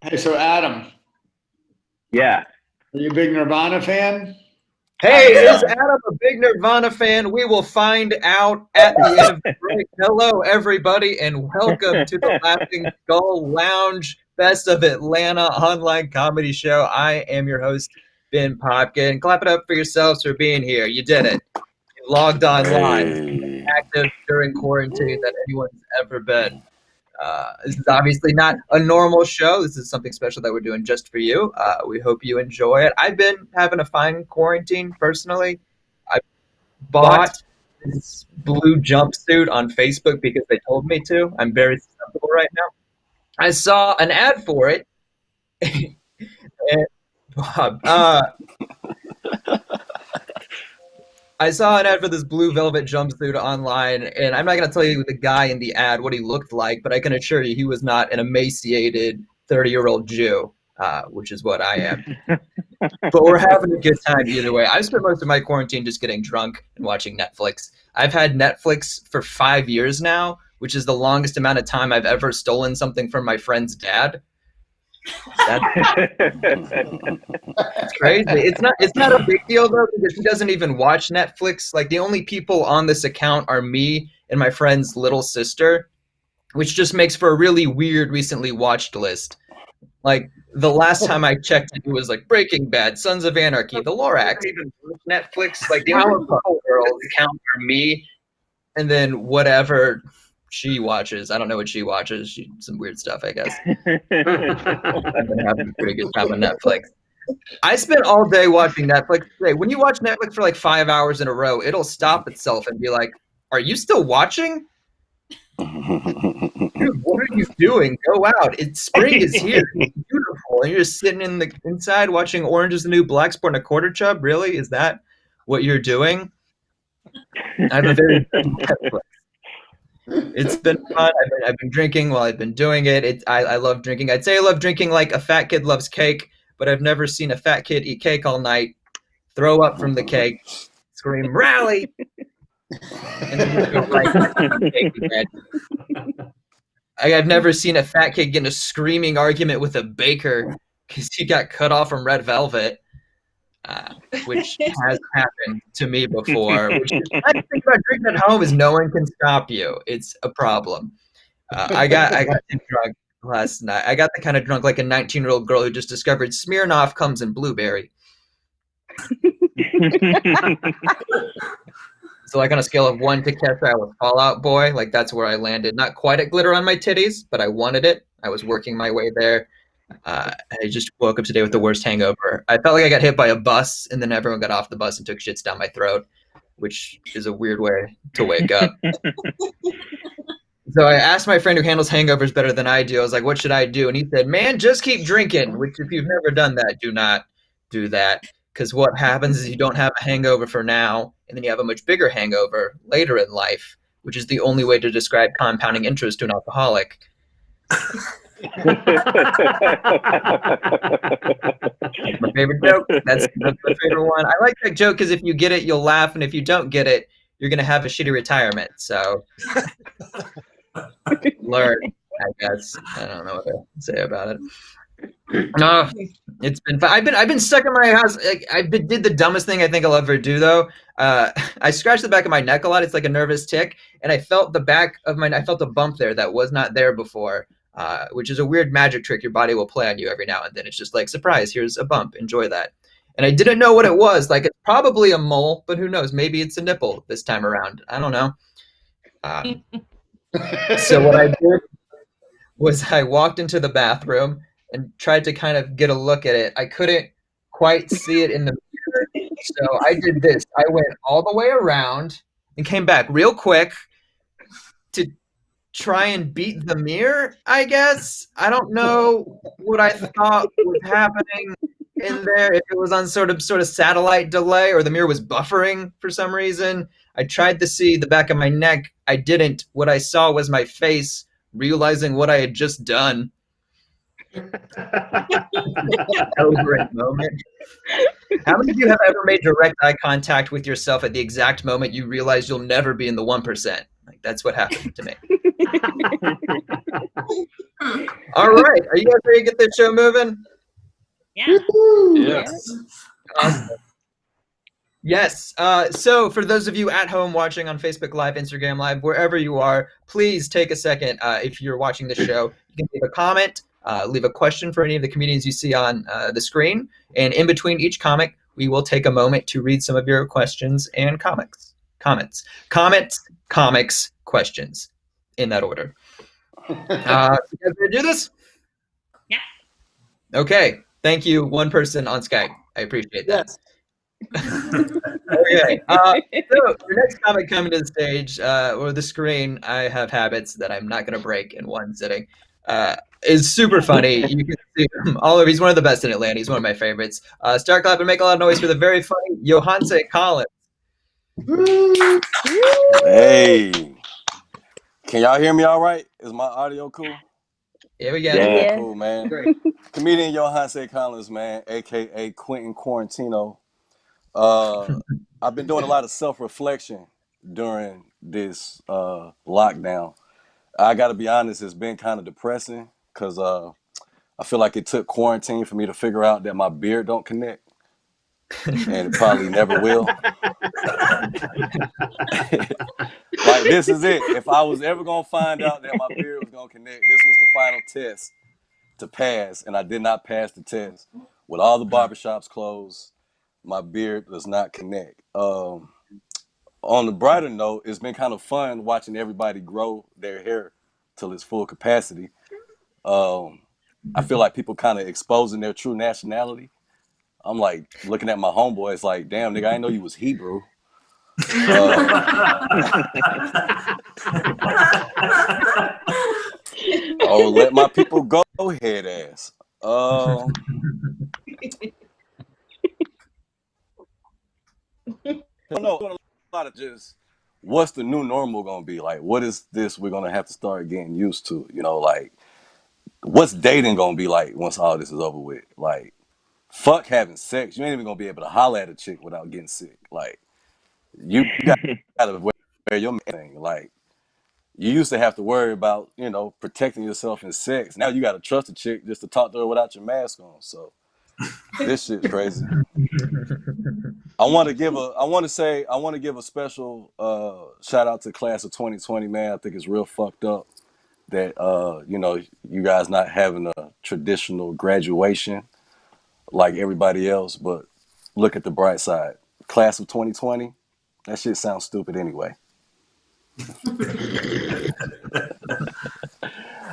Hey, so Adam, Yeah. are you a big Nirvana fan? Hey, is Adam a big Nirvana fan? We will find out at the end of the break. Hello, everybody, and welcome to the Laughing Skull Lounge Best of Atlanta online comedy show. I am your host, Ben Popkin. Clap it up for yourselves for being here. You did it. You logged online. This is the most active during quarantine that anyone's ever been. This is obviously not a normal show. This is something special that we're doing just for you. We hope you enjoy it. I've been having a fine quarantine personally. I bought this blue jumpsuit on Facebook because they told me to. I'm very susceptible right now. I saw an ad for it. And, Bob, I saw an ad for this blue velvet jumpsuit online, and I'm not going to tell you the guy in the ad what he looked like, but I can assure you he was not an emaciated 30-year-old Jew, which is what I am. But we're having a good time either way. I've spent most of my quarantine just getting drunk and watching Netflix. I've had Netflix for 5 years now, which is the longest amount of time I've ever stolen something from my friend's dad. It's crazy. It's not a big deal though, because he doesn't even watch Netflix. Like, the only people on this account are me and my friend's little sister, which just makes for a really weird recently watched list. Like, the last time I checked it was like Breaking Bad, Sons of Anarchy, The Lorax, even Netflix. Like, the only girls account are me and then whatever she watches. I don't know what she watches. Some weird stuff, I guess. I've been having a pretty good time on Netflix. I spent all day watching Netflix today. When you watch Netflix for like 5 hours in a row, it'll stop itself and be like, "Are you still watching? Dude, what are you doing? Go out. Spring is here. It's beautiful." And you're just sitting inside watching Orange is the New Black, sporting a quarter chub. Really? Is that what you're doing? I have a very Netflix. It's been fun. I've been drinking while I've been doing it. I love drinking. I'd say I love drinking like a fat kid loves cake, but I've never seen a fat kid eat cake all night, throw up from the cake, scream "rally," and then just go right back to the cake again. I've never seen a fat kid get in a screaming argument with a baker because he got cut off from Red Velvet. Which has happened to me before. Which is, the nice thing about drinking at home is no one can stop you. It's a problem. I got drunk last night. I got the kind of drunk like a 19-year-old girl who just discovered Smirnoff comes in blueberry. So like on a scale of 1 to catch, I was Fall Out Boy. Like, that's where I landed. Not quite at glitter on my titties, but I wanted it. I was working my way there. I just woke up today with the worst hangover. I felt like I got hit by a bus, and then everyone got off the bus and took shits down my throat, which is a weird way to wake up. So I asked my friend who handles hangovers better than I do. I was like, "What should I do?" And he said, "Man, just keep drinking," which, if you've never done that, do not do that. Because what happens is you don't have a hangover for now, and then you have a much bigger hangover later in life, which is the only way to describe compounding interest to an alcoholic. That's my favorite joke. That's my favorite one. I like that joke because if you get it, you'll laugh, and if you don't get it, you're gonna have a shitty retirement. So learn, I guess. I don't know what to say about it. No, it's been fun. I've been stuck in my house. Like, did the dumbest thing I think I'll ever do though. I scratched the back of my neck a lot. It's like a nervous tick, and I felt I felt a bump there that was not there before. Which is a weird magic trick your body will play on you every now and then. It's just like, surprise, here's a bump, enjoy that. And I didn't know what it was. Like, it's probably a mole, but who knows? Maybe it's a nipple this time around. I don't know. So what I did was I walked into the bathroom and tried to kind of get a look at it. I couldn't quite see it in the mirror. So I did this. I went all the way around and came back real quick to try and beat the mirror, I guess. I don't know what I thought was happening in there, if it was on sort of satellite delay or the mirror was buffering for some reason. I tried to see the back of my neck. I didn't. What I saw was my face realizing what I had just done. Over moment. How many of you have ever made direct eye contact with yourself at the exact moment you realize you'll never be in the 1%? Like, that's what happened to me. All right. Are you guys ready to get this show moving? Yeah. Yes. Awesome. Yes. So for those of you at home watching on Facebook Live, Instagram Live, wherever you are, please take a second. If you're watching the show, you can leave a comment, leave a question for any of the comedians you see on the screen. And in between each comic, we will take a moment to read some of your questions and comments, questions, in that order. You guys ready to do this? Yeah. Okay. Thank you, one person on Skype. I appreciate that. Yes. Okay. So the next comic coming to the stage or the screen, I have habits that I'm not going to break in one sitting. Is super funny. You can see him all over. He's one of the best in Atlanta. He's one of my favorites. Start clap and make a lot of noise for the very funny Johanse Collins. Hey, can y'all hear me all right? Is my audio cool? Here we go. Yeah. Cool, man. Great. Comedian Johanse Collins, man, aka Quentin Quarantino. I've been doing a lot of self-reflection during this lockdown. I got to be honest, it's been kind of depressing because I feel like it took quarantine for me to figure out that my beard don't connect, and it probably never will. Like, this is it. If I was ever gonna find out that my beard was gonna connect, this was the final test to pass, and I did not pass the test. With all the barbershops closed, my beard does not connect. On the brighter note, it's been kind of fun watching everybody grow their hair till its full capacity. I feel like people kind of exposing their true nationality. I'm like looking at my homeboys like, damn, nigga, I didn't know you was Hebrew. Oh, let my people go, head ass. I don't know. A lot of just, what's the new normal gonna be? Like, what is this we're gonna have to start getting used to? You know, like, what's dating gonna be like once all this is over with? Like, fuck having sex. You ain't even gonna be able to holler at a chick without getting sick. Like, you gotta wear your thing. Like, you used to have to worry about, you know, protecting yourself in sex. Now you gotta trust a chick just to talk to her without your mask on. So this shit's crazy. I want to give a special shout out to class of 2020, man. I think it's real fucked up that you know, you guys not having a traditional graduation like everybody else, but look at the bright side. Class of 2020, that shit sounds stupid anyway.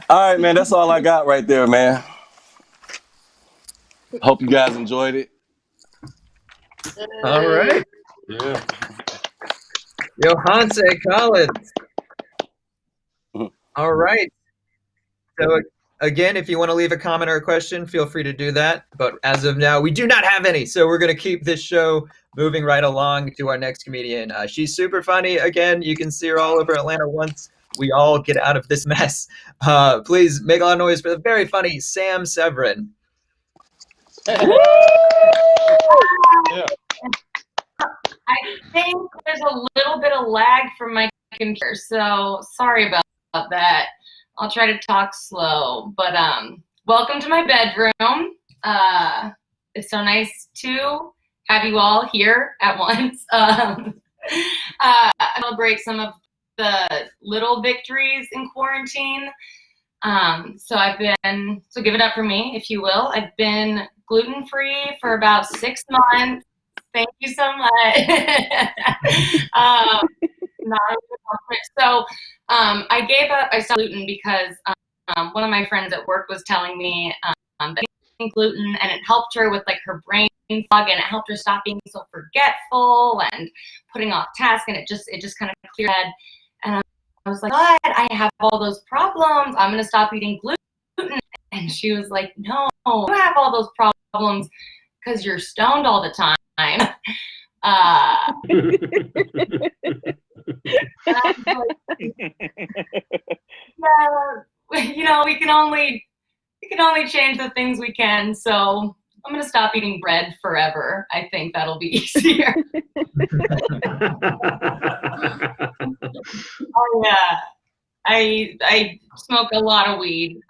All right, man, that's all I got right there, man. Hope you guys enjoyed it. All right. Yeah. Johanse Collins. All right. So again, if you want to leave a comment or a question, feel free to do that. But as of now, we do not have any. So we're going to keep this show moving right along to our next comedian. She's super funny. Again, you can see her all over Atlanta once we all get out of this mess. Please make a lot of noise for the very funny Sam Severin. Yeah. I think there's a little bit of lag from my computer, so sorry about that. I'll try to talk slow, but welcome to my bedroom. It's so nice to have you all here at once. Celebrate some of the little victories in quarantine. So give it up for me, if you will. I've been gluten-free for about 6 months. Thank you so much. So I gave up. I stopped gluten because one of my friends at work was telling me that eating gluten, and it helped her with like her brain fog, and it helped her stop being so forgetful and putting off tasks, and it just kind of cleared head. And I was like, but I have all those problems. I'm gonna stop eating gluten. And she was like, no, you have all those problems because you're stoned all the time. Yeah, you know, we can only change the things we can. So I'm gonna stop eating bread forever. I think that'll be easier. Oh yeah, I smoke a lot of weed,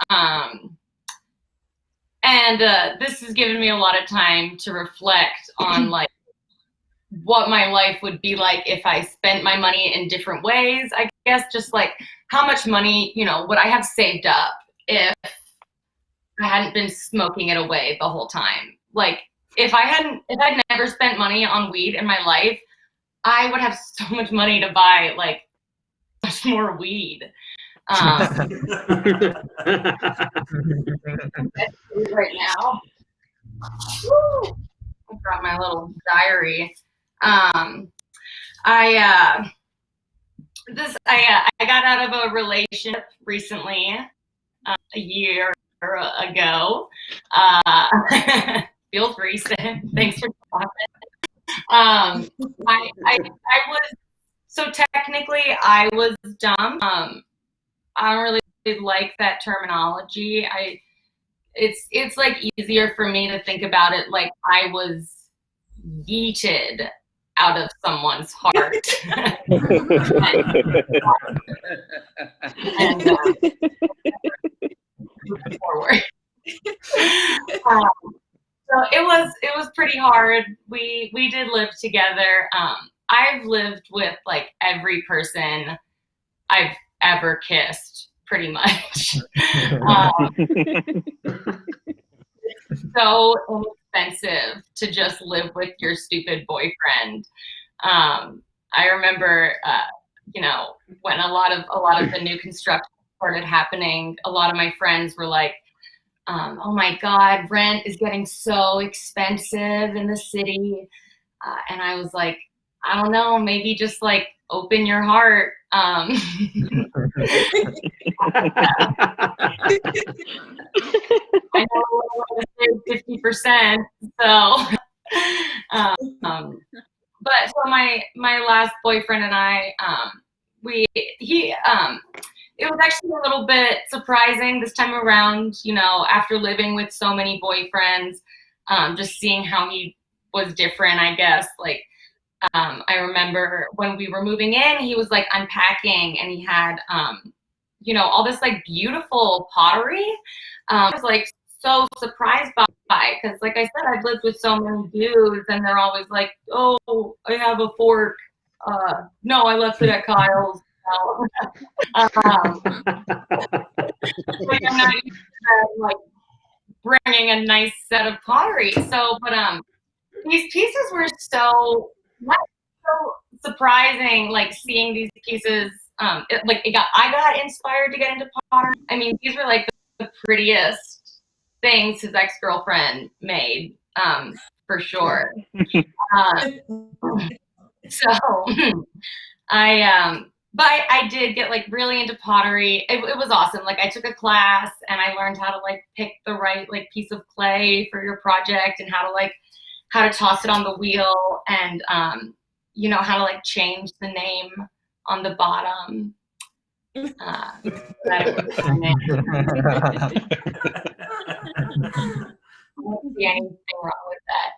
and this has given me a lot of time to reflect on like what my life would be like if I spent my money in different ways. I guess just like how much money, you know, would I have saved up if I hadn't been smoking it away the whole time. Like if I'd never spent money on weed in my life, I would have so much money to buy like much more weed. Right now. Woo! I brought my little diary. I got out of a relationship recently, a year ago. Feel free, Sam. Thanks for talking. I was, so technically I was dumb. I don't really like that terminology. It's like easier for me to think about it like I was yeeted out of someone's heart. and forward. So it was pretty hard. We did live together. I've lived with like every person I've ever kissed, pretty much. So inexpensive to just live with your stupid boyfriend. I remember, you know, when a lot of the new construction started happening, a lot of my friends were like, oh my God, rent is getting so expensive in the city. And I was like, I don't know, maybe just like open your heart. I know 50%. So, but so my last boyfriend and I, it was actually a little bit surprising this time around, you know, after living with so many boyfriends, just seeing how he was different, I guess. Like, I remember when we were moving in, he was like unpacking and he had, you know, all this like beautiful pottery. I was like so surprised by, because like I said, I've lived with so many dudes and they're always like, oh, I have a fork. No, I left it at Kyle's. Like I'm not used to, like bringing a nice set of pottery. So, but these pieces were so surprising. Like seeing these pieces, I got inspired to get into pottery. I mean, these were like the prettiest things his ex-girlfriend made, for sure. So but I did get like really into pottery. It was awesome. Like I took a class and I learned how to like pick the right like piece of clay for your project and how to toss it on the wheel and you know, how to like change the name on the bottom. I don't see anything wrong with that.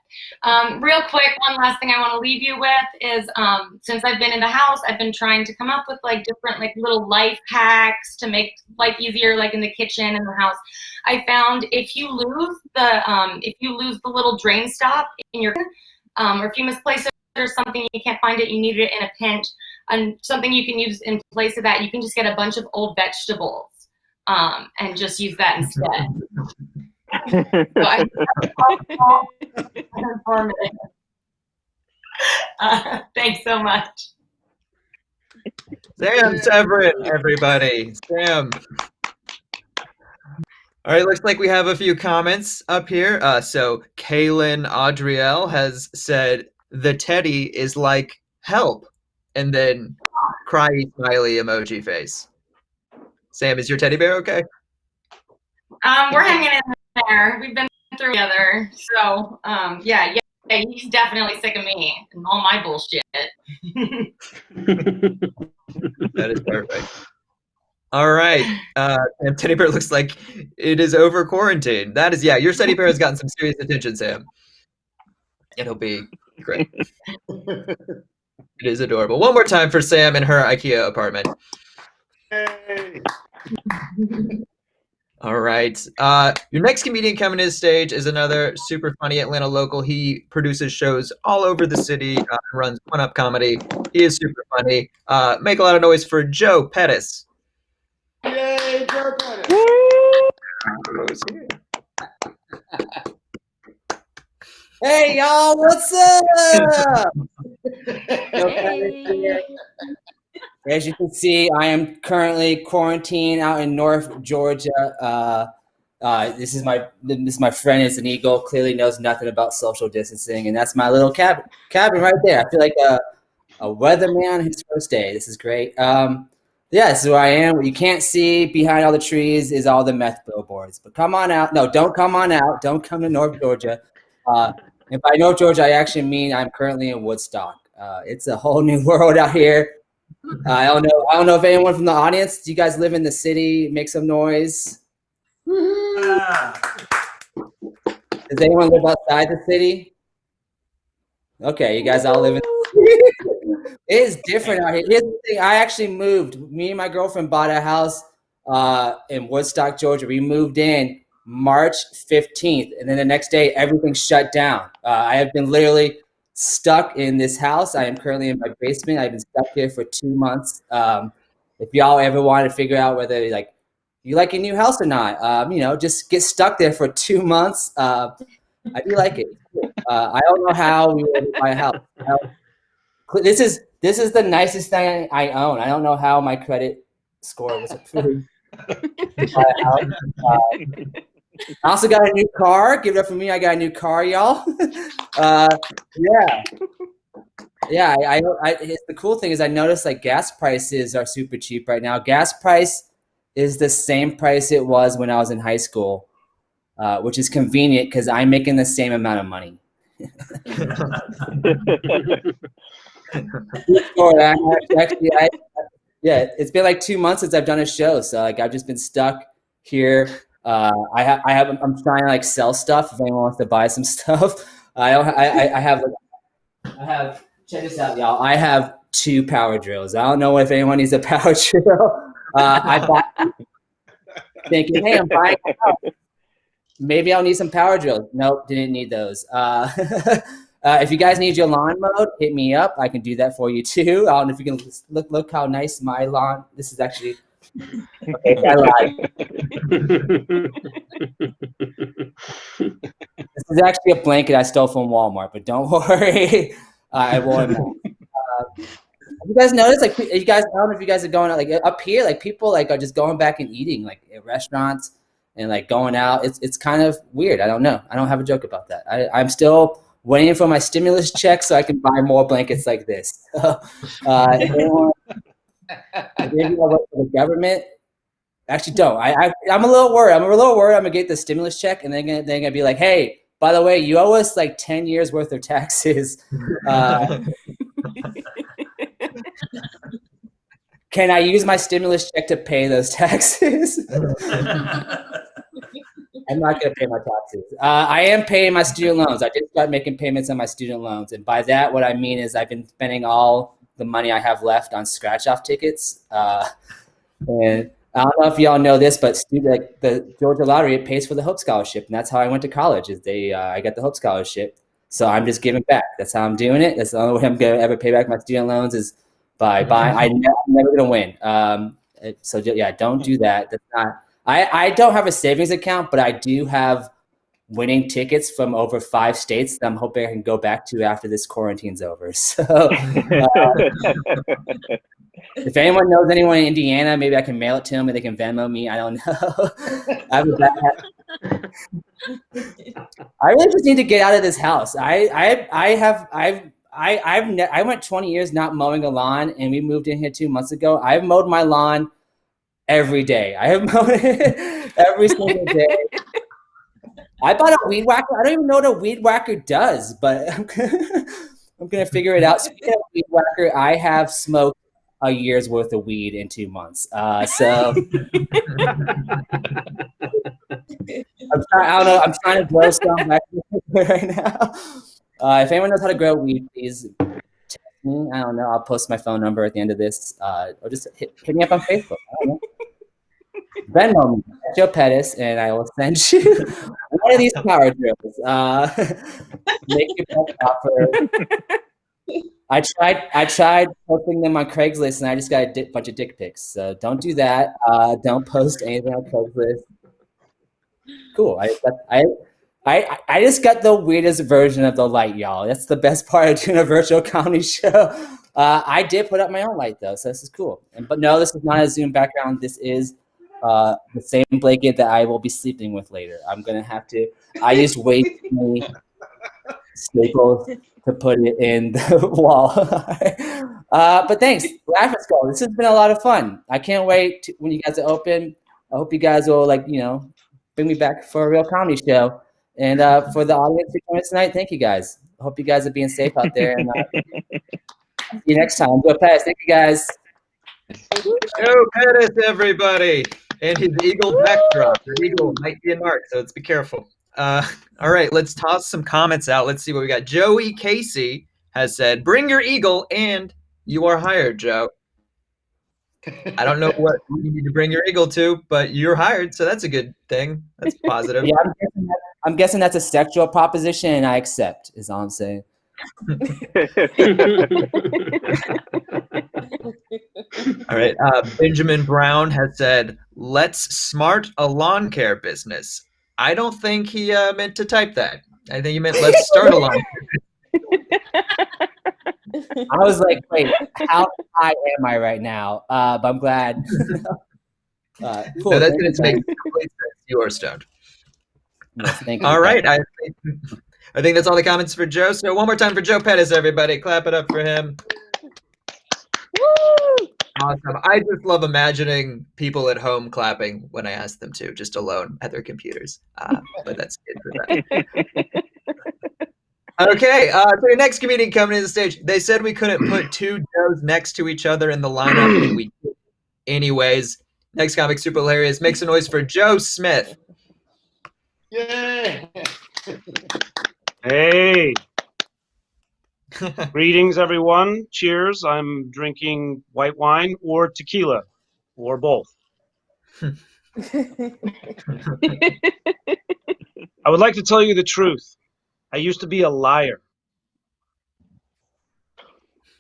Real quick, one last thing I want to leave you with is since I've been in the house, I've been trying to come up with like different like little life hacks to make life easier, like in the kitchen and the house. I found if you lose the little drain stop in your or if you misplace it or something, you can't find it, you need it in a pinch, and something you can use in place of that, you can just get a bunch of old vegetables and just use that instead. Thanks so much. Sam Severin, everybody. Sam. All right, looks like we have a few comments up here. So Kaylin Audriel has said, the teddy is like help, and then cry smiley emoji face. Sam, is your teddy bear okay? We're hanging in there. We've been through together. So, yeah, he's definitely sick of me and all my bullshit. That is perfect. All right. And Teddy Bear looks like it is over quarantine. That is, yeah, your Teddy Bear has gotten some serious attention, Sam. It'll be great. It is adorable. One more time for Sam and her IKEA apartment. Yay. All right. Your next comedian coming to the stage is another super funny Atlanta local. He produces shows all over the city, runs One Up Comedy. He is super funny. Make a lot of noise for Joe Pettis. Yay, Joe Pettis. Hey y'all, what's up? Hey. As you can see, I am currently quarantined out in North Georgia. This is my friend. Is an eagle. Clearly knows nothing about social distancing, and that's my little cabin right there. I feel like a weatherman on his first day. This is great. Yeah, this is where I am. What you can't see behind all the trees is all the meth billboards. But come on out. No, don't come on out. Don't come to North Georgia. And by North Georgia, I actually mean I'm currently in Woodstock. It's a whole new world out here. I don't know if anyone from the audience, do you guys live in the city? Make some noise. Does anyone live outside the city? Okay, you guys all live in the city. It is different out here. Here's the thing. I actually moved. Me and my girlfriend bought a house in Woodstock, Georgia. We moved in March 15th, and then the next day, everything shut down. I have been literally stuck in this house. I am currently in my basement. I've been stuck here for 2 months. If y'all ever want to figure out whether you like a new house or not, just get stuck there for 2 months. I do like it. I don't know how we would buy a house. This is the nicest thing I own. I don't know how my credit score was approved. I also got a new car. Give it up for me. I got a new car, y'all. Yeah. The cool thing is I noticed like gas prices are super cheap right now. Gas price is the same price it was when I was in high school, which is convenient because I'm making the same amount of money. It's been like 2 months since I've done a show, so like I've just been stuck here. I'm trying to like sell stuff if anyone wants to buy some stuff. I have check this out, y'all. I have 2 power drills. I don't know if anyone needs a power drill. I bought thinking, hey, I'm buying a house. Maybe I'll need some power drills. Nope, didn't need those. If you guys need your lawn mowed, hit me up. I can do that for you too. I don't know if you can look how nice my lawn. This is actually okay. I lied. This is actually a blanket I stole from Walmart, but don't worry, I won't. You guys notice, like, you guys? I don't know if you guys are going out, like up here, like people like are just going back and eating, like at restaurants and like going out. It's kind of weird. I don't know. I don't have a joke about that. I'm still waiting for my stimulus check so I can buy more blankets like this. Maybe I'll work for the government. Actually, don't. I'm a little worried. I'm gonna get the stimulus check, and they're gonna be like, "Hey, by the way, you owe us like 10 years worth of taxes. Can I use my stimulus check to pay those taxes?" I'm not going to pay my taxes. I am paying my student loans. I did start making payments on my student loans. And by that, what I mean is I've been spending all the money I have left on scratch-off tickets. And I don't know if y'all know this, but the Georgia Lottery, it pays for the Hope Scholarship. And that's how I went to college. I got the Hope Scholarship. So I'm just giving back. That's how I'm doing it. That's the only way I'm going to ever pay back my student loans is by buying. I'm never going to win. So yeah, don't do that. That's not. I don't have a savings account, but I do have winning tickets from over 5 states that I'm hoping I can go back to after this quarantine's over. So if anyone knows anyone in Indiana, maybe I can mail it to them and they can Venmo me. I don't know. I really just need to get out of this house. I went 20 years not mowing a lawn, and we moved in here 2 months ago. I've mowed my lawn every day. I have mowed it every single day. I bought a weed whacker. I don't even know what a weed whacker does, but I'm gonna figure it out. Speaking of weed whacker, I have smoked a year's worth of weed in 2 months. So I'm trying to grow some back right now. If anyone knows how to grow weed, please text me. I don't know. I'll post my phone number at the end of this, or just hit me up on Facebook. I don't know. Venmo me, Joe Pettis, and I will send you one of these power drills. Make your best offer. I tried posting them on Craigslist, and I just got a bunch of dick pics. So don't do that. Don't post anything on Craigslist. Cool. I just got the weirdest version of the light, y'all. That's the best part of doing a virtual comedy show. I did put up my own light though, so this is cool. But no, this is not a Zoom background. This is the same blanket that I will be sleeping with later. I'm gonna have to. I used way too many staples to put it in the wall. But thanks, Laugh at Skull. This has been a lot of fun. I can't wait when you guys are open. I hope you guys will bring me back for a real comedy show. And for the audience who joined us tonight, thank you guys. I hope you guys are being safe out there. And see you next time. Joe Pettis. Thank you guys. Joe Pettis, everybody. And his eagle backdrop. The eagle might be a mark, so let's be careful. All right, let's toss some comments out. Let's see what we got. Joey Casey has said, bring your eagle and you are hired, Joe. I don't know what you need to bring your eagle to, but you're hired, so that's a good thing. That's positive. Yeah, I'm guessing that's a sexual proposition, and I accept, is all I'm saying. All right. Benjamin Brown has said, let's smart a lawn care business. I don't think he meant to type that. I think he meant let's start a lawn care. I was like, wait, how high am I right now? But I'm glad. Cool. No, that's going to make complete sense. You are stoned. Yes, thank you. All right. I think that's all the comments for Joe. So one more time for Joe Pettis, everybody. Clap it up for him. Woo! Awesome. I just love imagining people at home clapping when I ask them to, just alone at their computers. But that's it for that. Okay, so your next comedian coming to the stage. They said we couldn't put two Joes next to each other in the lineup, and we did. Anyways, next comic, super hilarious. Make some noise for Joe Smith. Yay! Hey. Greetings, everyone. Cheers. I'm drinking white wine or tequila or both. I would like to tell you the truth. I used to be a liar.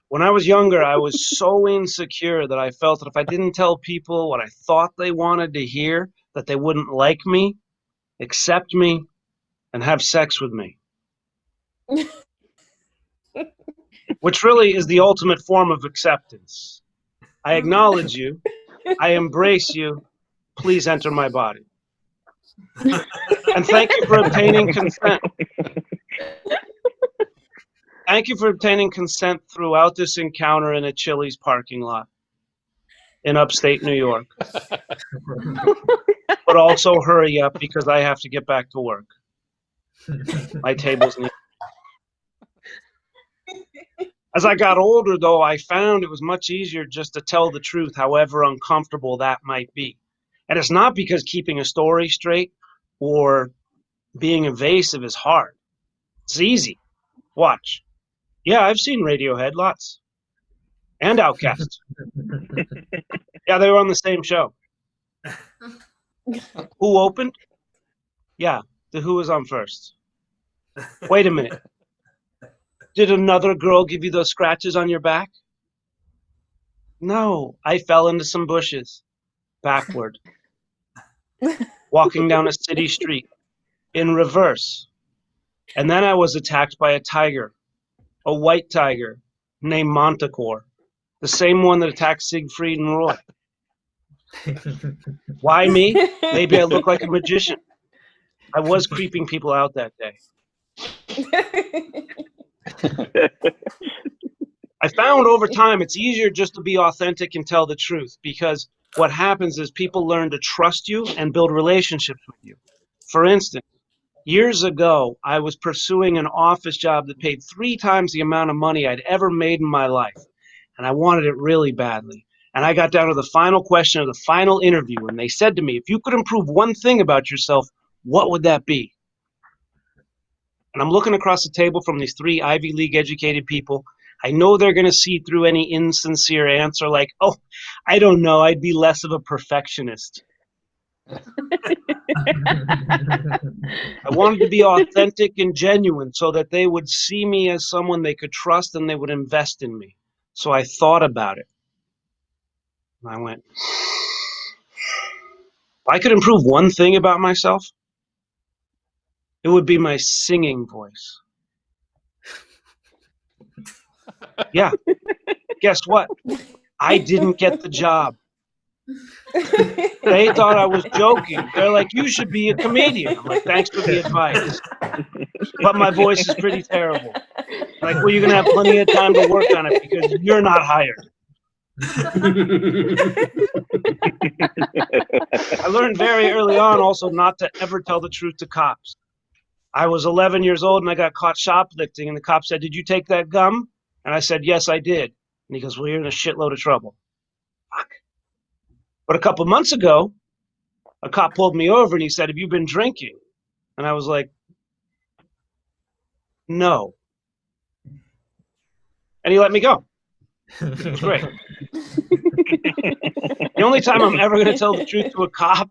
When I was younger, I was so insecure that I felt that if I didn't tell people what I thought they wanted to hear, that they wouldn't like me, accept me, and have sex with me. Which really is the ultimate form of acceptance. I acknowledge you. I embrace you. Please enter my body. And thank you for obtaining consent. Thank you for obtaining consent throughout this encounter in a Chili's parking lot in upstate New York. But also hurry up because I have to get back to work. My table's near. As I got older, though, I found it was much easier just to tell the truth, however uncomfortable that might be. And it's not because keeping a story straight or being evasive is hard. It's easy. Watch. Yeah, I've seen Radiohead, lots. And Outkast. Yeah, they were on the same show. Who opened? Yeah, the Who was on first. Wait a minute. Did another girl give you those scratches on your back? No, I fell into some bushes. Backward. Walking down a city street. In reverse. And then I was attacked by a tiger. A white tiger named Manticore. The same one that attacked Siegfried and Roy. Why me? Maybe I look like a magician. I was creeping people out that day. I found over time it's easier just to be authentic and tell the truth, because what happens is people learn to trust you and build relationships with you. For instance, years ago, I was pursuing an office job that paid 3 times the amount of money I'd ever made in my life. and I wanted it really badly. And I got down to the final question of the final interview, and they said to me, if you could improve one thing about yourself, what would that be? And I'm looking across the table from these 3 Ivy League educated people. I know they're going to see through any insincere answer like, oh, I don't know, I'd be less of a perfectionist. I wanted to be authentic and genuine so that they would see me as someone they could trust and they would invest in me. So I thought about it. And I went, if I could improve one thing about myself, it would be my singing voice. Yeah. Guess what? I didn't get the job. They thought I was joking. They're like, you should be a comedian. I'm like, thanks for the advice. But my voice is pretty terrible. Like, well, you're going to have plenty of time to work on it because you're not hired. I learned very early on also not to ever tell the truth to cops. I was 11 years old and I got caught shoplifting, and the cop said, did you take that gum? And I said, yes, I did. And he goes, well, you're in a shitload of trouble. Fuck. But a couple months ago, a cop pulled me over and he said, have you been drinking? And I was like, no. And he let me go. It was great. The only time I'm ever going to tell the truth to a cop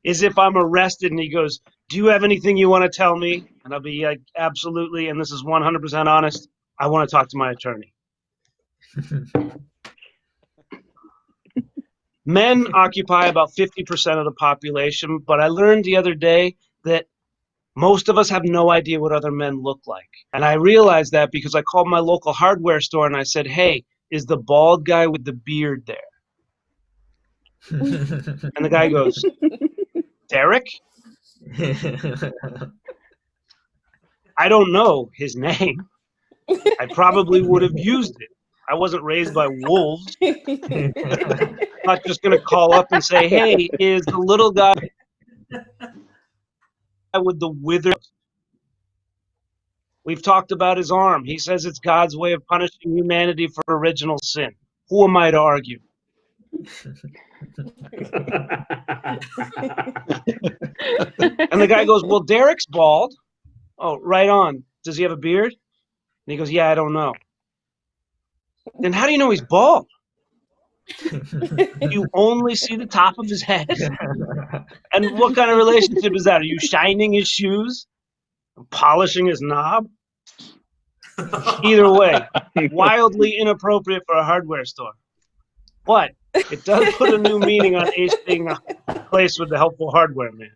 is if I'm arrested and he goes, do you have anything you want to tell me? And I'll be like, absolutely, and this is 100% honest, I want to talk to my attorney. Men occupy about 50% of the population, but I learned the other day that most of us have no idea what other men look like. And I realized that because I called my local hardware store and I said, hey, is the bald guy with the beard there? And the guy goes, Derek? I don't know his name. I probably would have used it. I wasn't raised by wolves. I'm not just going to call up and say, hey, is the little guy with the withered? We've talked about his arm. He says it's God's way of punishing humanity for original sin. Who am I to argue? And the guy goes, well, Derek's bald. Oh, right on. Does he have a beard? And he goes, yeah, I don't know. Then how do you know he's bald? You only see the top of his head? And what kind of relationship is that? Are you shining his shoes? Polishing his knob? Either way, wildly inappropriate for a hardware store. But it does put a new meaning on Ace being a place with the helpful hardware man.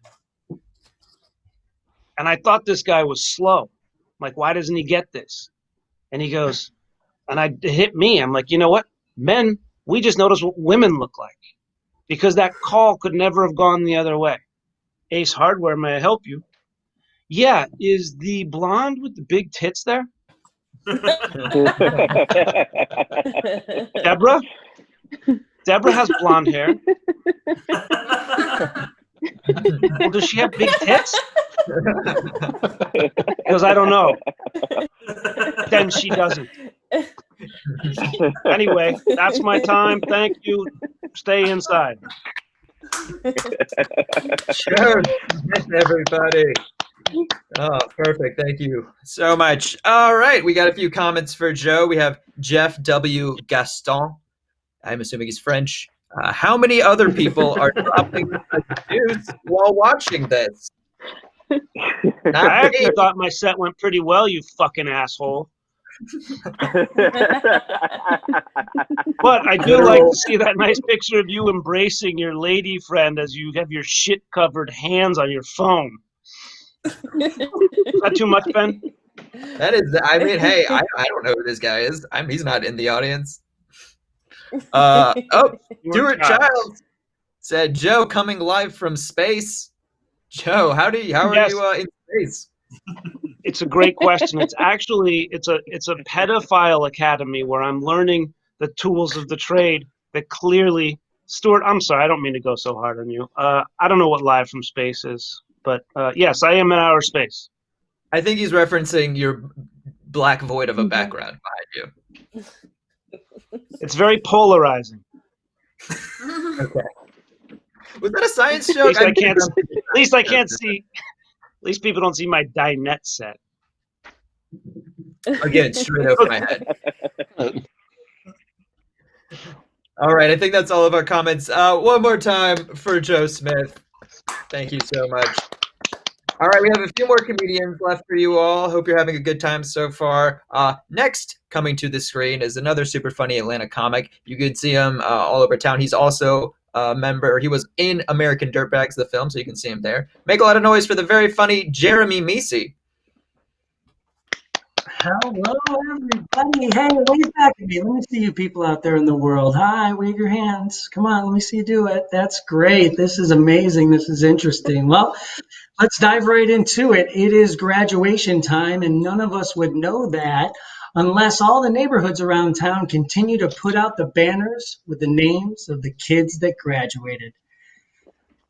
And I thought this guy was slow. Like, why doesn't he get this? And he goes, and it hit me. I'm like, you know what? Men, we just notice what women look like. Because that call could never have gone the other way. Ace Hardware, may I help you? Yeah, is the blonde with the big tits there? Deborah? Deborah has blonde hair. Well, does she have big tits? Because I don't know. Then she doesn't. Anyway, that's my time. Thank you. Stay inside. Sure, everybody. Oh, perfect. Thank you so much. All right, we got a few comments for Joe. We have Jeff W. Gaston. I'm assuming he's French. How many other people are dropping the juice while watching this? I actually thought my set went pretty well, you fucking asshole. But I do like to see that nice picture of you embracing your lady friend as you have your shit-covered hands on your phone. Is that too much, Ben? That is, I mean, hey, I don't know who this guy is. He's not in the audience. Stuart Childs said, Joe coming live from space. Joe, how are you in space? It's a great question. It's actually, it's a pedophile academy where I'm learning the tools of the trade that clearly, Stuart, I'm sorry, I don't mean to go so hard on you. I don't know what live from space is, but yes, I am in outer space. I think he's referencing your black void of a background behind you. It's very polarizing. Okay. Was that a science At joke? least I can't. At least I can't see. At least people don't see my dinette set. Again, straight over my head. All right, I think that's all of our comments. One more time for Joe Smith. Thank you so much. All right, we have a few more comedians left for you all. Hope you're having a good time so far. Next, coming to the screen is another super funny Atlanta comic. You can see him all over town. He's also a member. He was in American Dirtbags, the film, so you can see him there. Make a lot of noise for the very funny Jeremy Meesey. Hello, everybody. Hey, wave back at me. Let me see you people out there in the world. Hi, wave your hands. Come on, let me see you do it. That's great. This is amazing. This is interesting. Well, let's dive right into it. It is graduation time, and none of us would know that unless all the neighborhoods around town continue to put out the banners with the names of the kids that graduated.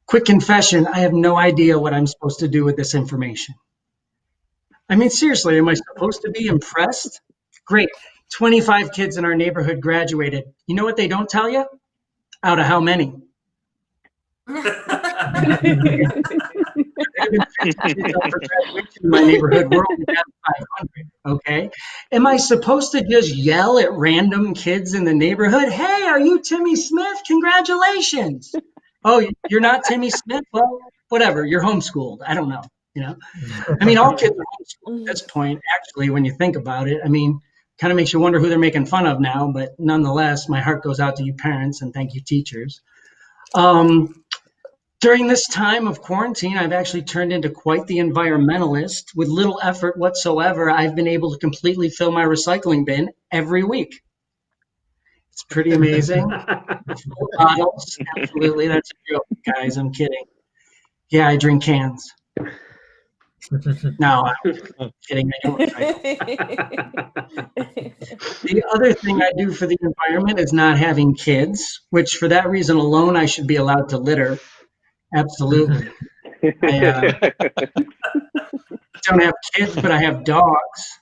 Quick confession, I have no idea what I'm supposed to do with this information. I mean, seriously, am I supposed to be impressed? Great. 25 kids in our neighborhood graduated. You know what they don't tell you? Out of how many? In my neighborhood, we're only at 500, okay? Am I supposed to just yell at random kids in the neighborhood, hey, are you Timmy Smith? Congratulations. Oh, you're not Timmy Smith? Well, whatever, you're homeschooled. I don't know, you know? I mean, all kids are homeschooled at this point, actually, when you think about it. I mean, kind of makes you wonder who they're making fun of now, but nonetheless, my heart goes out to you parents and thank you teachers. During this time of quarantine, I've actually turned into quite the environmentalist. With little effort whatsoever, I've been able to completely fill my recycling bin every week. It's pretty amazing. Full bottles, absolutely. That's a joke, guys. I'm kidding. Yeah, I drink cans. No, I'm kidding. I don't recycle. The other thing I do for the environment is not having kids, which for that reason alone, I should be allowed to litter. Absolutely. I don't have kids, but I have dogs.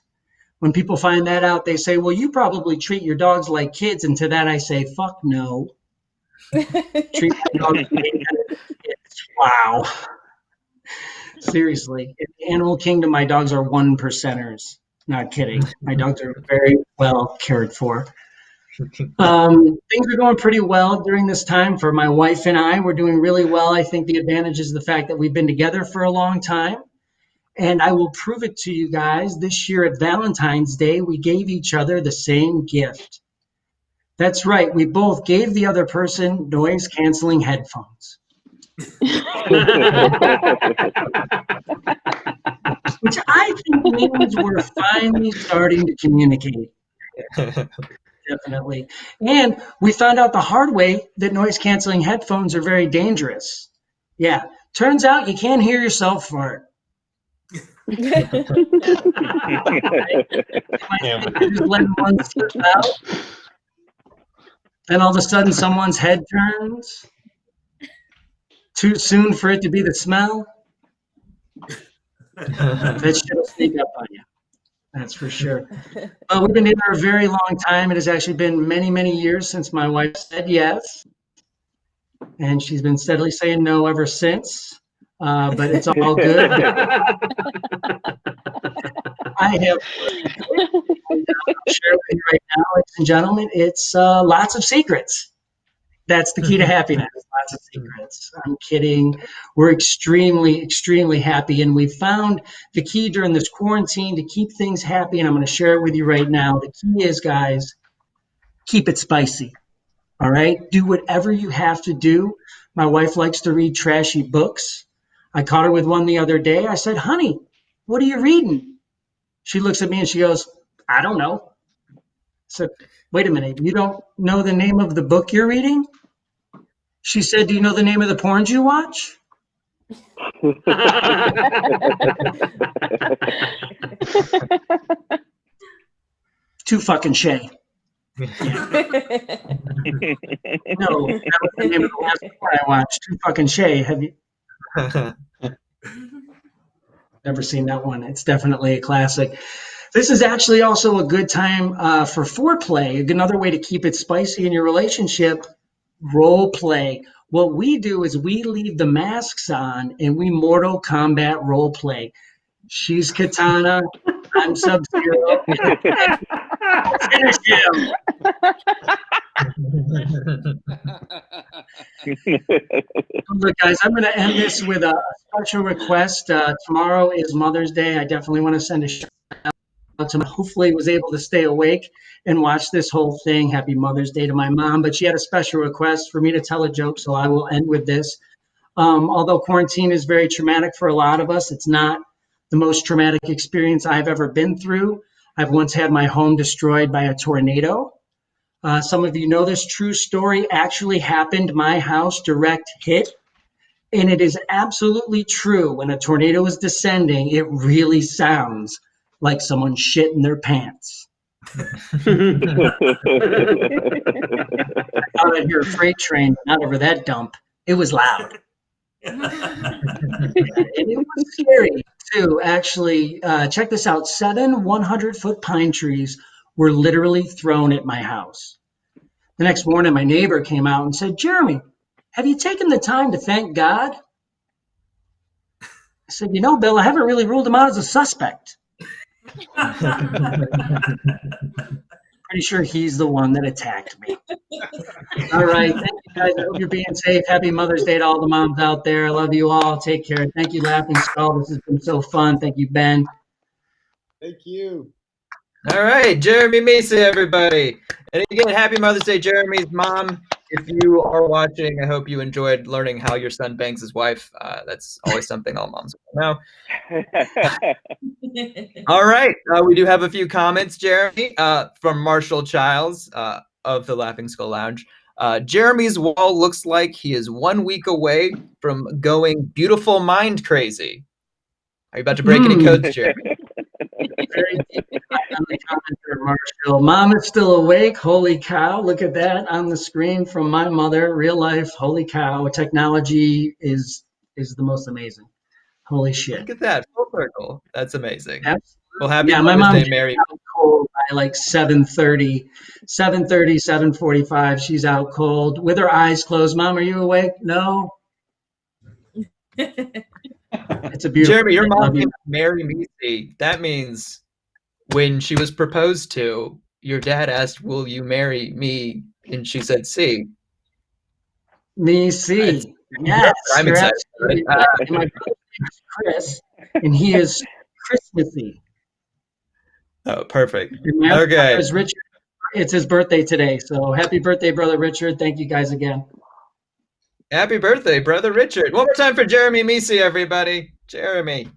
When people find that out, they say, well, you probably treat your dogs like kids. And to that, I say, fuck no. Treat my dogs like kids. Wow. Seriously. In the animal kingdom, my dogs are 1%ers. Not kidding. My dogs are very well cared for. Things are going pretty well during this time for my wife and I. We're doing really well. I think the advantage is the fact that we've been together for a long time. And I will prove it to you guys. This year at Valentine's Day, we gave each other the same gift. That's right. We both gave the other person noise-canceling headphones. Which I think means we're finally starting to communicate. Definitely. And we found out the hard way that noise-canceling headphones are very dangerous. Yeah. Turns out you can't hear yourself fart. Just letting one slip out. Then all of a sudden someone's head turns. Too soon for it to be the smell. That shit will sneak up on you. That's for sure. We've been together a very long time. It has actually been many, many years since my wife said yes. And she's been steadily saying no ever since. But it's all good. I have share with you right now, ladies and gentlemen, it's lots of secrets. That's the key to happiness. Lots of secrets. I'm kidding. We're extremely, extremely happy. And we found the key during this quarantine to keep things happy. And I'm going to share it with you right now. The key is, guys, keep it spicy. All right? Do whatever you have to do. My wife likes to read trashy books. I caught her with one the other day. I said, honey, what are you reading? She looks at me and she goes, I don't know. I said, wait a minute, you don't know the name of the book you're reading? She said, do you know the name of the porns you watch? Too fucking shay. No, that was the name of the last porn I watched. Too fucking shay. Have you? Never seen that one. It's definitely a classic. This is actually also a good time for foreplay. Another way to keep it spicy in your relationship, role play. What we do is we leave the masks on and we Mortal Kombat role play. She's Katana, I'm Sub-Zero. Finish him. Look, guys, I'm going to end this with a special request. Tomorrow is Mother's Day. I definitely want to send a shout out to hopefully was able to stay awake and watch this whole thing. Happy Mother's Day to my mom. But she had a special request for me to tell a joke, so I will end with this. Although quarantine is very traumatic for a lot of us, it's not the most traumatic experience I've ever been through. I've once had my home destroyed by a tornado. Some of you know this true story actually happened. My house, direct hit. And it is absolutely true. When a tornado is descending, it really sounds like someone shit in their pants. I thought I'd hear a freight train, but not over that dump. It was loud. And it was scary too, actually. Check this out. 7 100-foot pine trees were literally thrown at my house. The next morning, my neighbor came out and said, "Jeremy, have you taken the time to thank God?" I said, "You know, Bill, I haven't really ruled him out as a suspect." Pretty sure he's the one that attacked me. All right. Thank you, guys. I hope you're being safe. Happy Mother's Day to all the moms out there. I love you all. Take care. Thank you, Laughing Skull. This has been so fun. Thank you, Ben. Thank you. All right, Jeremy Macy, everybody. And again, happy Mother's Day, Jeremy's mom. If you are watching, I hope you enjoyed learning how your son bangs his wife. That's always something all moms want to know. All right, we do have a few comments, Jeremy, from Marshall Childs of the Laughing Skull Lounge. Jeremy's wall looks like he is 1 week away from going beautiful mind crazy. Are you about to break any codes, Jeremy? Very deep on the commenter, Marshall. Mom is still awake. Holy cow. Look at that on the screen from my mother. Real life. Holy cow. Technology is the most amazing. Holy shit. Look at that. Full circle. That's amazing. Absolutely. Well, happy my Mother's mom's Day, Mary. out cold by like 7:30, 7:45. She's out cold with her eyes closed. Mom, are you awake? No. It's a beautiful Jeremy, your thing. mom Love you. named Mary Meesey. That means when she was proposed to, your dad asked, "Will you marry me?" And she said, "See." Me see. Yes. I'm you're excited. absolutely right. And my brother's name is Chris, and he is Christmassy. Oh, perfect. And my other Okay. brother is Richard. It's his birthday today. So happy birthday, brother Richard. Thank you guys again. Happy birthday, brother Richard. One more time for Jeremy Meesey, everybody. Jeremy.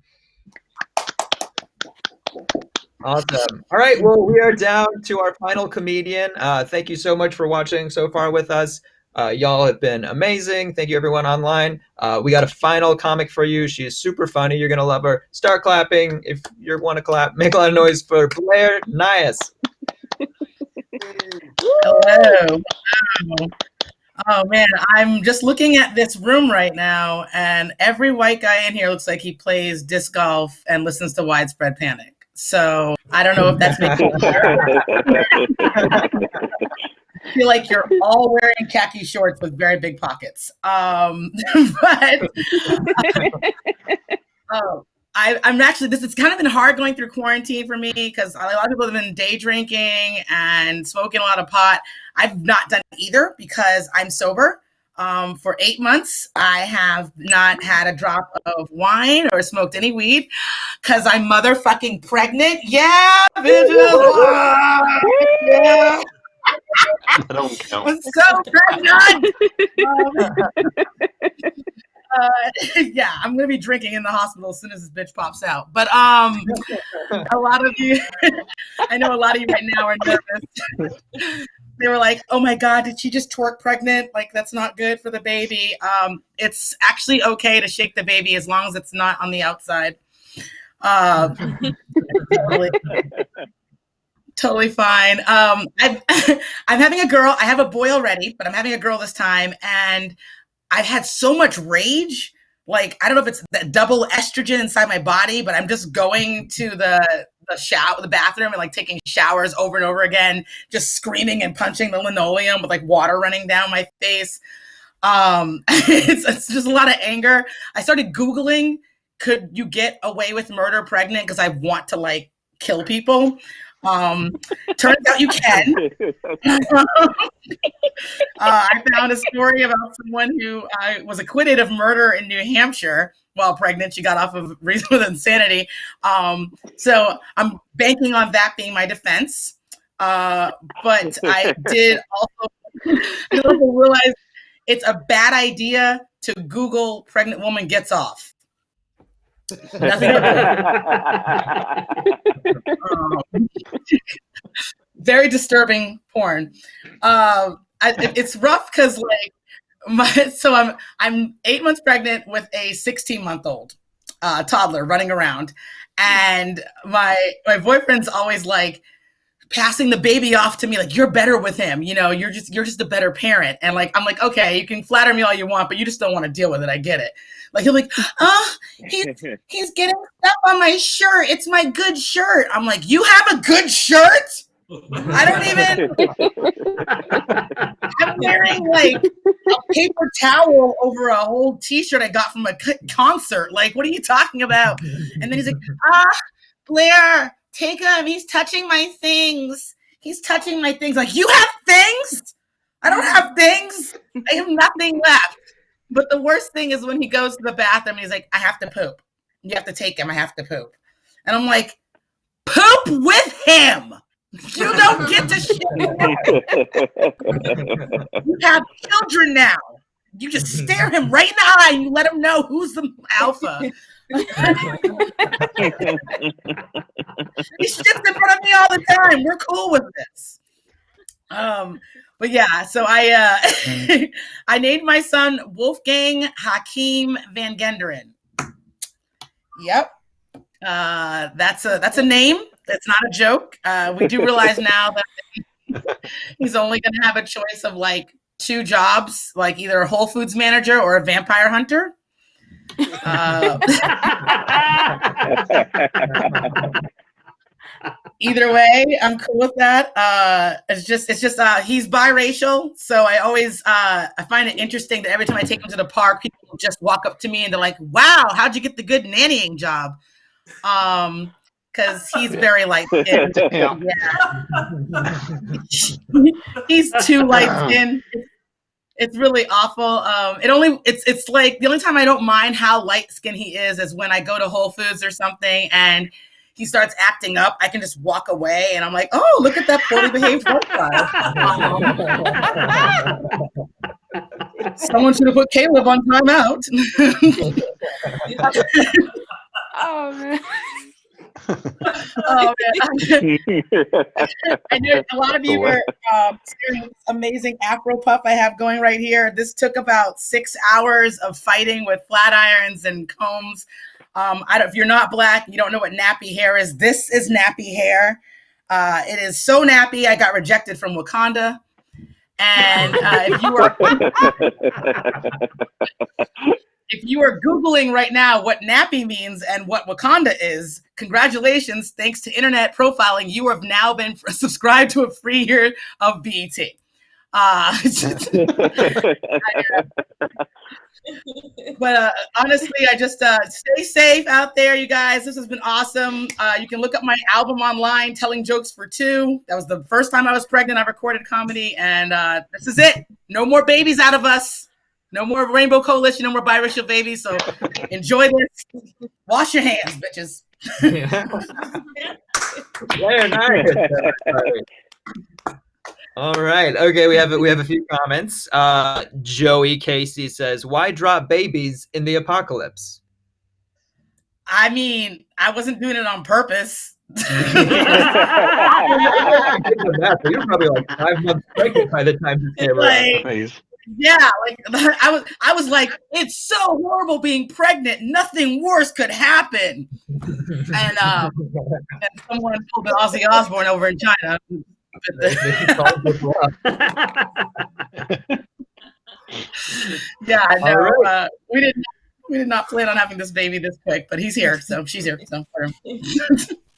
Awesome. All right. Well, we are down to our final comedian. Thank you so much for watching so far with us. Y'all have been amazing. Thank you, everyone online. We got a final comic for you. She is super funny. You're going to love her. Start clapping if you want to clap. Make a lot of noise for Blair Nias. Hello. Oh man, I'm just looking at this room right now, and every white guy in here looks like he plays disc golf and listens to Widespread Panic. So I don't know if that's making you I feel like you're all wearing khaki shorts with very big pockets. But I'm actually, it's kind of been hard going through quarantine for me because a lot of people have been day drinking and smoking a lot of pot. I've not done either because I'm sober. For 8 months, I have not had a drop of wine or smoked any weed because I'm motherfucking pregnant. Yeah, bitches. Yeah. I don't count. I'm so pregnant. Yeah, I'm gonna be drinking in the hospital as soon as this bitch pops out. But a lot of you, I know a lot of you right now are nervous. They were like, "Oh my God, did she just twerk pregnant? Like that's not good for the baby." It's actually okay to shake the baby as long as it's not on the outside. Totally fine. I'm having a girl. I have a boy already, but I'm having a girl this time, and I've had so much rage. Like, I don't know if it's the double estrogen inside my body, but I'm just going to the bathroom and like taking showers over and over again, just screaming and punching the linoleum with like water running down my face. It's just a lot of anger. I started Googling, could you get away with murder pregnant? Because I want to like kill people. Turns out you can. I found a story about someone who was acquitted of murder in New Hampshire while pregnant. She got off of reason with insanity. So I'm banking on that being my defense. But I did also realize it's a bad idea to Google pregnant woman gets off. Nothing very disturbing porn. It's rough because like I'm 8 months pregnant with a 16-month-old toddler running around, and my boyfriend's always like passing the baby off to me like, you're better with him, you're just a better parent. And like, I'm like, okay, you can flatter me all you want, but you just don't want to deal with it. I get it. Like, he'll like, he's getting stuff on my shirt. It's my good shirt. I'm like, you have a good shirt? I don't even, I'm wearing like a paper towel over a whole t-shirt I got from a concert. Like, what are you talking about? And then he's like, Blair, take him. He's touching my things. He's touching my things. Like, you have things? I don't have things. I have nothing left. But the worst thing is when he goes to the bathroom and he's like, I have to poop. You have to take him. I have to poop. And I'm like, poop with him. You don't get to shit. You have children now. You just stare him right in the eye and you let him know who's the alpha. He shits in front of me all the time. We're cool with this. But yeah, so I I named my son Wolfgang Hakeem Van Genderen. Yep. That's a name. That's not a joke. We do realize now that he's only going to have a choice of like 2 jobs, like either a Whole Foods manager or a vampire hunter. Either way, I'm cool with that. It's just he's biracial, so I always I find it interesting that every time I take him to the park, people just walk up to me and they're like, "Wow, how'd you get the good nannying job?" Because he's very light skinned. Yeah. He's too light skinned. It's really awful. It's like the only time I don't mind how light skinned he is when I go to Whole Foods or something and he starts acting up. I can just walk away and I'm like, oh, look at that poorly behaved profile. Someone should have put Caleb on timeout. Oh man. Oh man! I know a lot of you were seeing this amazing Afro puff I have going right here. This took about 6 hours of fighting with flat irons and combs. If you're not Black, you don't know what nappy hair is. This is nappy hair. It is so nappy. I got rejected from Wakanda. And if you are Googling right now what nappy means and what Wakanda is, congratulations. Thanks to internet profiling, you have now been subscribed to a free year of BET. But honestly, I just stay safe out there, you guys. This has been awesome. You can look up my album online, Telling Jokes for Two. That was the first time I was pregnant. I recorded comedy, and this is it. No more babies out of us. No more Rainbow Coalition. No more biracial babies. So enjoy this. Wash your hands, bitches. Very nice. All right. Okay, we have a few comments. Joey Casey says, "Why drop babies in the apocalypse?" I mean, I wasn't doing it on purpose. You're probably like 5 months pregnant by the time this came out. Yeah, like I was like, it's so horrible being pregnant. Nothing worse could happen. And someone pulled an Ozzy Osbourne over in China. Yeah, I know. Right. We did not plan on having this baby this quick, but he's here, so she's here. So for him.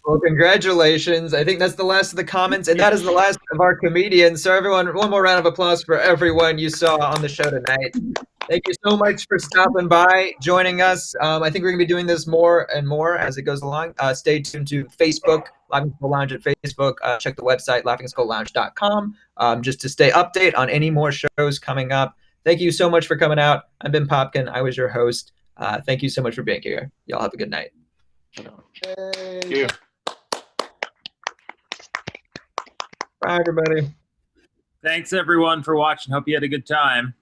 Well, congratulations. I think that's the last of the comments, and that is the last of our comedians. So everyone, one more round of applause for everyone you saw on the show tonight. Thank you so much for stopping by, joining us. I think we're going to be doing this more and more as it goes along. Stay tuned to Facebook, Laughing Skull Lounge at Facebook. Check the website, laughingskulllounge.com, just to stay update on any more shows coming up. Thank you so much for coming out. I've been Popkin. I was your host. Thank you so much for being here. Y'all have a good night. Thank you. Bye, everybody. Thanks, everyone, for watching. Hope you had a good time.